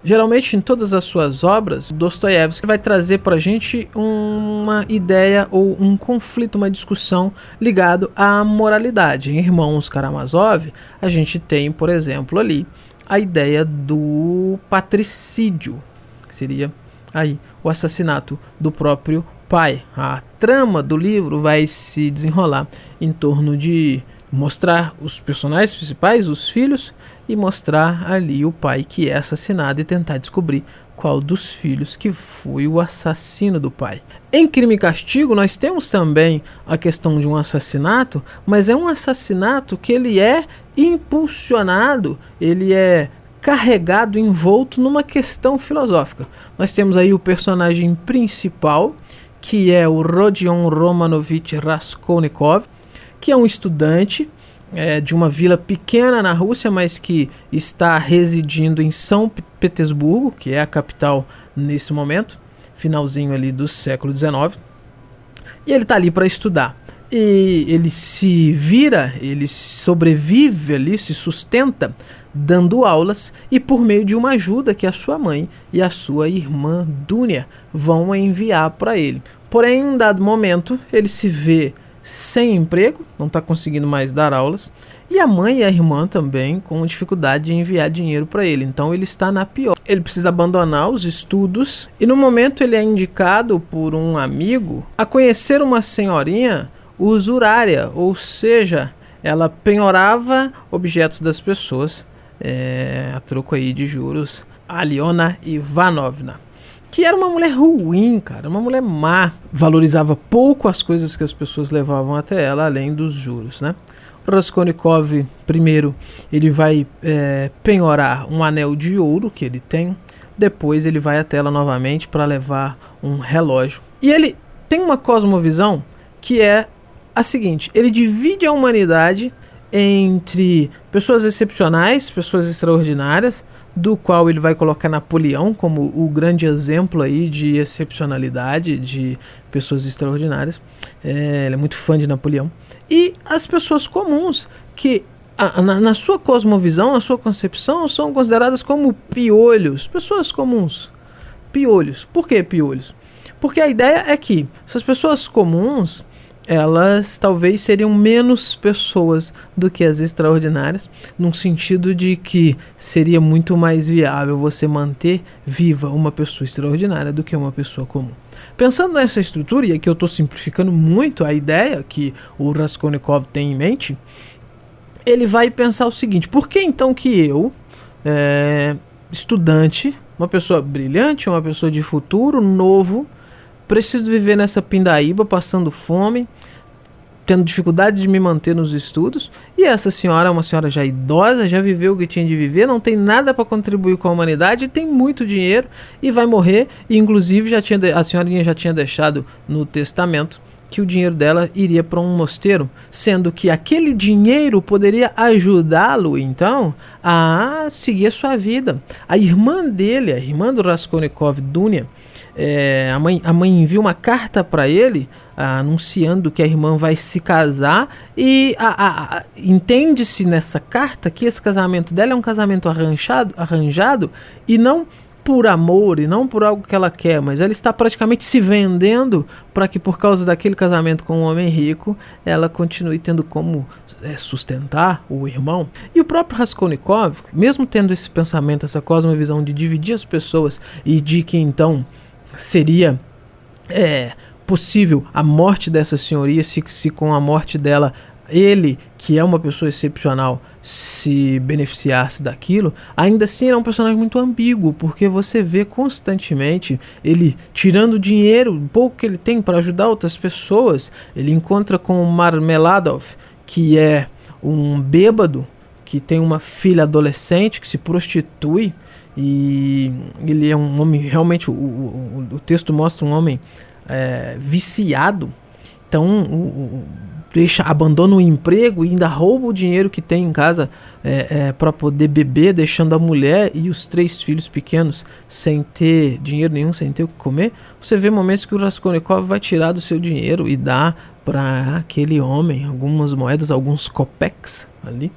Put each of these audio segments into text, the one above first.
Geralmente, em todas as suas obras, Dostoiévski vai trazer para a gente uma ideia ou um conflito, uma discussão ligado à moralidade. Em Irmãos Karamazov, a gente tem, por exemplo, ali a ideia do patricídio, que seria aí o assassinato do próprio pai. A trama do livro vai se desenrolar em torno de mostrar os personagens principais, os filhos, e mostrar ali o pai que é assassinado e tentar descobrir qual dos filhos que foi o assassino do pai. Em Crime e Castigo nós temos também a questão de um assassinato, mas é um assassinato que ele é impulsionado, ele é carregado, envolto numa questão filosófica. Nós temos aí o personagem principal, que é o Rodion Romanovich Raskolnikov, que é um estudante de uma vila pequena na Rússia, mas que está residindo em São Petersburgo, que é a capital nesse momento, finalzinho ali do século XIX, e ele está ali para estudar. E ele se vira, ele sobrevive ali, se sustenta dando aulas e por meio de uma ajuda que a sua mãe e a sua irmã Dunia vão enviar para ele. Porém, em um dado momento, ele se vê sem emprego, não está conseguindo mais dar aulas, e a mãe e a irmã também com dificuldade de enviar dinheiro para ele. Então ele está na pior. Ele precisa abandonar os estudos e no momento ele é indicado por um amigo a conhecer uma senhorinha usurária, ou seja, ela penhorava objetos das pessoas a troco aí de juros, Aliona Ivanovna, que era uma mulher ruim, cara, uma mulher má, valorizava pouco as coisas que as pessoas levavam até ela, além dos juros, né? O Raskolnikov, primeiro, ele vai penhorar um anel de ouro que ele tem, depois ele vai até ela novamente para levar um relógio. E ele tem uma cosmovisão que é a seguinte: ele divide a humanidade entre pessoas excepcionais, pessoas extraordinárias, do qual ele vai colocar Napoleão como o grande exemplo aí de excepcionalidade, de pessoas extraordinárias. Ele é muito fã de Napoleão. E as pessoas comuns, que na sua cosmovisão, na sua concepção, são consideradas como piolhos, pessoas comuns. Piolhos. Por que piolhos? Porque a ideia é que essas pessoas comuns, elas talvez seriam menos pessoas do que as extraordinárias, num sentido de que seria muito mais viável você manter viva uma pessoa extraordinária do que uma pessoa comum. Pensando nessa estrutura, e aqui eu estou simplificando muito a ideia que o Raskolnikov tem em mente, ele vai pensar o seguinte: por que então que eu, estudante, uma pessoa brilhante, uma pessoa de futuro, novo, preciso viver nessa pindaíba, passando fome, tendo dificuldade de me manter nos estudos, e essa senhora é uma senhora já idosa, já viveu o que tinha de viver, não tem nada para contribuir com a humanidade, tem muito dinheiro e vai morrer, e inclusive a senhorinha já tinha deixado no testamento que o dinheiro dela iria para um mosteiro, sendo que aquele dinheiro poderia ajudá-lo então a seguir a sua vida. A irmã dele, a irmã do Raskolnikov, Dunia, a mãe envia uma carta para ele anunciando que a irmã vai se casar, e entende-se nessa carta que esse casamento dela é um casamento arranjado e não por amor e não por algo que ela quer, mas ela está praticamente se vendendo para que, por causa daquele casamento com um homem rico, ela continue tendo como sustentar o irmão. E o próprio Raskolnikov, mesmo tendo esse pensamento, essa cosmovisão de dividir as pessoas e de que então seria possível a morte dessa senhoria, se com a morte dela ele, que é uma pessoa excepcional, se beneficiasse daquilo, ainda assim é um personagem muito ambíguo, porque você vê constantemente ele tirando dinheiro, o pouco que ele tem, para ajudar outras pessoas. Ele encontra com o Marmeladov, que é um bêbado, que tem uma filha adolescente, que se prostitui, e ele é um homem, realmente, o texto mostra um homem viciado. Então abandona o emprego e ainda rouba o dinheiro que tem em casa para poder beber, deixando a mulher e os 3 filhos pequenos sem ter dinheiro nenhum, sem ter o que comer. Você vê momentos que o Raskolnikov vai tirar do seu dinheiro e dá para aquele homem algumas moedas, alguns kopecks ali,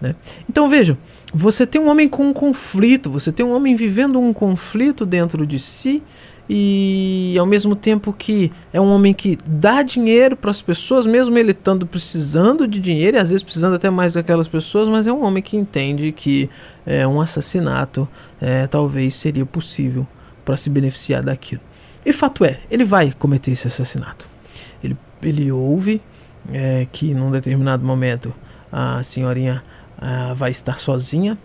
né? Então veja, você tem um homem com um conflito, você tem um homem vivendo um conflito dentro de si, e ao mesmo tempo que é um homem que dá dinheiro para as pessoas, mesmo ele estando precisando de dinheiro, e às vezes precisando até mais daquelas pessoas, mas é um homem que entende que um assassinato talvez seria possível para se beneficiar daquilo. E fato é, ele vai cometer esse assassinato. Ele ouve que num determinado momento a senhorinha vai estar sozinha,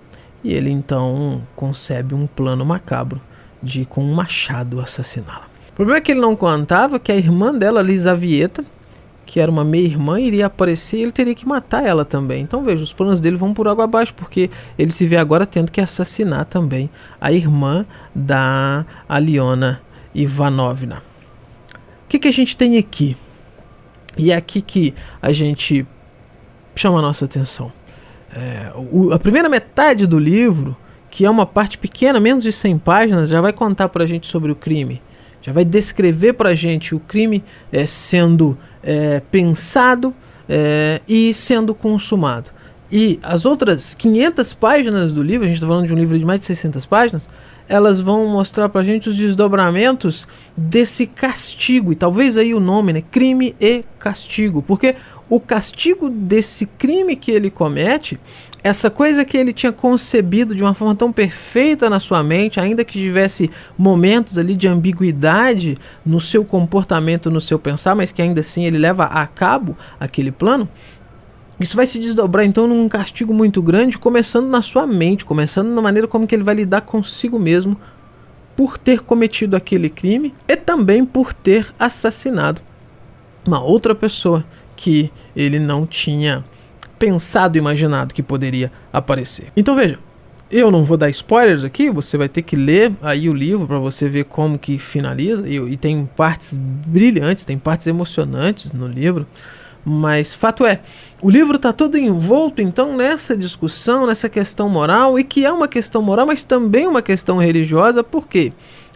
e ele então concebe um plano macabro de com um machado assassiná-la. O problema é que ele não contava que a irmã dela, Lisavieta, que era uma meia-irmã, iria aparecer e ele teria que matar ela também. Então veja, os planos dele vão por água abaixo, porque ele se vê agora tendo que assassinar também a irmã da Aliona Ivanovna. O que a gente tem aqui? E é aqui que a gente chama a nossa atenção. A primeira metade do livro, que é uma parte pequena, menos de 100 páginas, já vai contar pra gente sobre o crime. Já vai descrever pra gente o crime sendo pensado e sendo consumado. E as outras 500 páginas do livro, a gente está falando de um livro de mais de 600 páginas, elas vão mostrar pra gente os desdobramentos desse castigo. E talvez aí o nome, né? Crime e castigo. Porque o castigo desse crime que ele comete, essa coisa que ele tinha concebido de uma forma tão perfeita na sua mente, ainda que tivesse momentos ali de ambiguidade no seu comportamento, no seu pensar, mas que ainda assim ele leva a cabo aquele plano, isso vai se desdobrar então num castigo muito grande, começando na sua mente, começando na maneira como que ele vai lidar consigo mesmo por ter cometido aquele crime e também por ter assassinado uma outra pessoa que ele não tinha pensado, imaginado que poderia aparecer. Então veja, eu não vou dar spoilers aqui, você vai ter que ler aí o livro para você ver como que finaliza, e tem partes brilhantes, tem partes emocionantes no livro, mas fato é, o livro está todo envolto então nessa discussão, nessa questão moral, e que é uma questão moral, mas também uma questão religiosa, porque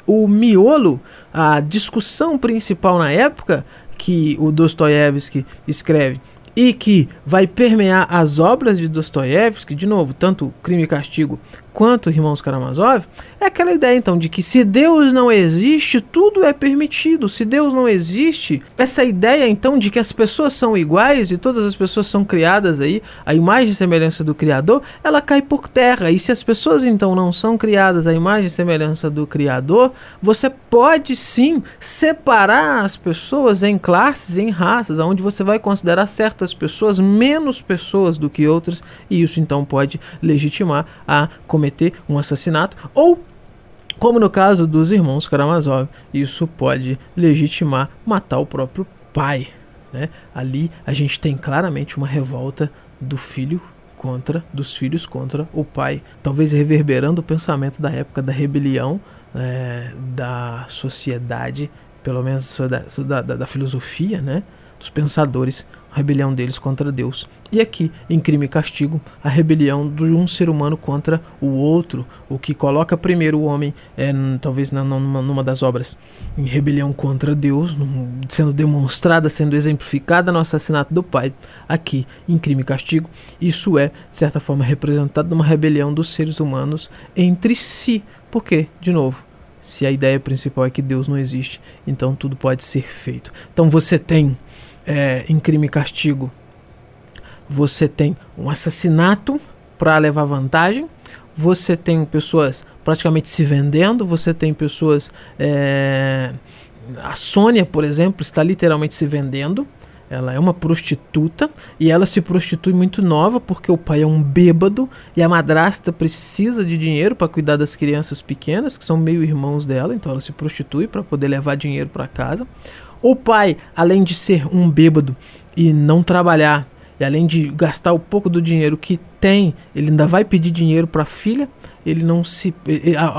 o miolo, a discussão principal na época que o Dostoiévski escreve e que vai permear as obras de Dostoiévski, de novo, tanto Crime e Castigo quanto Irmãos Karamazov, é aquela ideia então de que se Deus não existe, tudo é permitido. Se Deus não existe, essa ideia então de que as pessoas são iguais e todas as pessoas são criadas aí, a imagem e semelhança do Criador, ela cai por terra. E se as pessoas então não são criadas à imagem e semelhança do Criador, você pode sim separar as pessoas em classes, em raças, onde você vai considerar certas pessoas menos pessoas do que outras, e isso então pode legitimar a cometer um assassinato, ou, como no caso dos irmãos Karamazov, isso pode legitimar matar o próprio pai, né? Ali a gente tem claramente uma revolta dos filhos contra o pai, talvez reverberando o pensamento da época da rebelião da sociedade, pelo menos da filosofia, né? Dos pensadores, a rebelião deles contra Deus. E aqui, em Crime e Castigo, a rebelião de um ser humano contra o outro, o que coloca primeiro o homem, talvez numa das obras, em rebelião contra Deus, sendo demonstrada, sendo exemplificada no assassinato do pai. Aqui, em Crime e Castigo, isso é, de certa forma, representado numa rebelião dos seres humanos entre si. Por quê? De novo, se a ideia principal é que Deus não existe, então tudo pode ser feito. Então você tem em Crime e Castigo, você tem um assassinato para levar vantagem, você tem pessoas praticamente se vendendo, você tem pessoas, a Sônia, por exemplo, está literalmente se vendendo. Ela é uma prostituta e ela se prostitui muito nova porque o pai é um bêbado e a madrasta precisa de dinheiro para cuidar das crianças pequenas, que são meio irmãos dela, então ela se prostitui para poder levar dinheiro para casa. O pai, além de ser um bêbado e não trabalhar, e além de gastar o pouco do dinheiro que tem, ele ainda vai pedir dinheiro para a filha. Ele não se,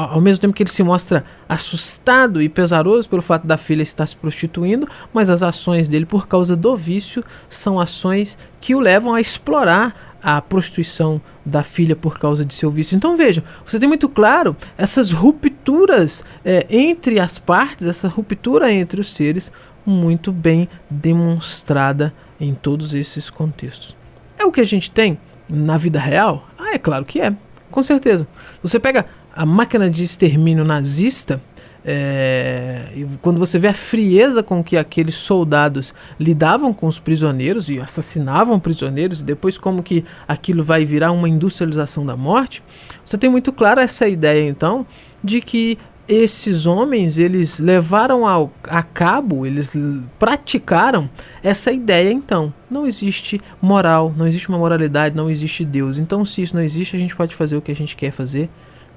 ao mesmo tempo que ele se mostra assustado e pesaroso pelo fato da filha estar se prostituindo, mas as ações dele por causa do vício são ações que o levam a explorar a prostituição da filha por causa de seu vício. Então veja, você tem muito claro essas rupturas entre as partes, essa ruptura entre os seres, muito bem demonstrada em todos esses contextos. É o que a gente tem na vida real? Ah, é claro que é, com certeza. Você pega a máquina de extermínio nazista, e quando você vê a frieza com que aqueles soldados lidavam com os prisioneiros e assassinavam prisioneiros, e depois como que aquilo vai virar uma industrialização da morte, você tem muito claro essa ideia, então, de que esses homens, eles levaram a cabo, eles praticaram essa ideia. Então, não existe moral, não existe uma moralidade, não existe Deus. Então, se isso não existe, a gente pode fazer o que a gente quer fazer,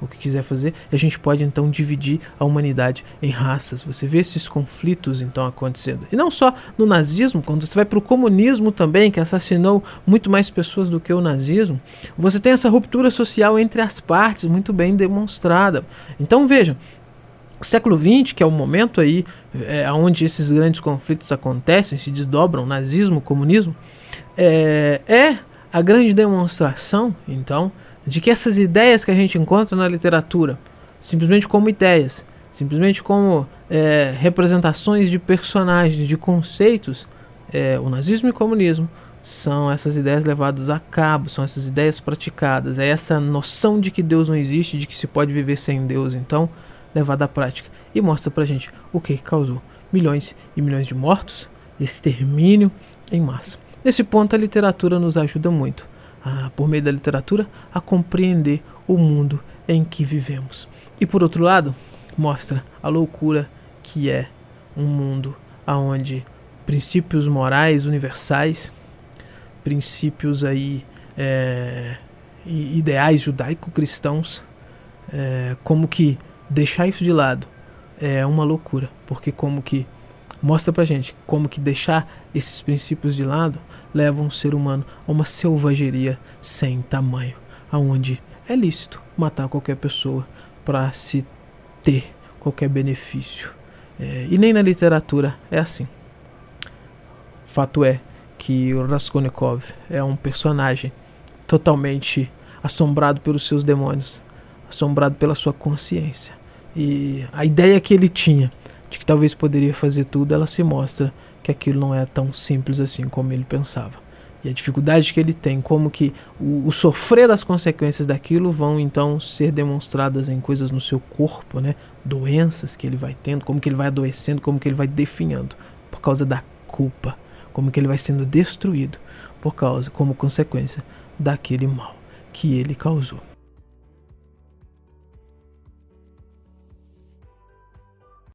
o que quiser fazer, e a gente pode então dividir a humanidade em raças. Você vê esses conflitos então acontecendo. E não só no nazismo, quando você vai para o comunismo também, que assassinou muito mais pessoas do que o nazismo, você tem essa ruptura social entre as partes muito bem demonstrada. Então veja, o século XX, que é o momento aí onde esses grandes conflitos acontecem, se desdobram, nazismo, comunismo, é a grande demonstração, então, de que essas ideias que a gente encontra na literatura, simplesmente como ideias, simplesmente como representações de personagens, de conceitos, o nazismo e o comunismo são essas ideias levadas a cabo, são essas ideias praticadas, é essa noção de que Deus não existe, de que se pode viver sem Deus, então, levada à prática. E mostra pra gente o que causou milhões e milhões de mortos, extermínio em massa. Nesse ponto, a literatura nos ajuda muito, por meio da literatura, a compreender o mundo em que vivemos. E por outro lado, mostra a loucura que é um mundo onde princípios morais universais, princípios aí, ideais judaico-cristãos, como que deixar isso de lado é uma loucura, porque como que mostra pra gente como que deixar esses princípios de lado leva um ser humano a uma selvageria sem tamanho, aonde é lícito matar qualquer pessoa para se ter qualquer benefício. E nem na literatura é assim. Fato é que o Raskolnikov é um personagem totalmente assombrado pelos seus demônios, assombrado pela sua consciência. E a ideia que ele tinha de que talvez poderia fazer tudo, ela se mostra que aquilo não é tão simples assim como ele pensava. E a dificuldade que ele tem, como que o sofrer das consequências daquilo vão então ser demonstradas em coisas no seu corpo, né? Doenças que ele vai tendo, como que ele vai adoecendo, como que ele vai definhando por causa da culpa, como que ele vai sendo destruído como consequência daquele mal que ele causou.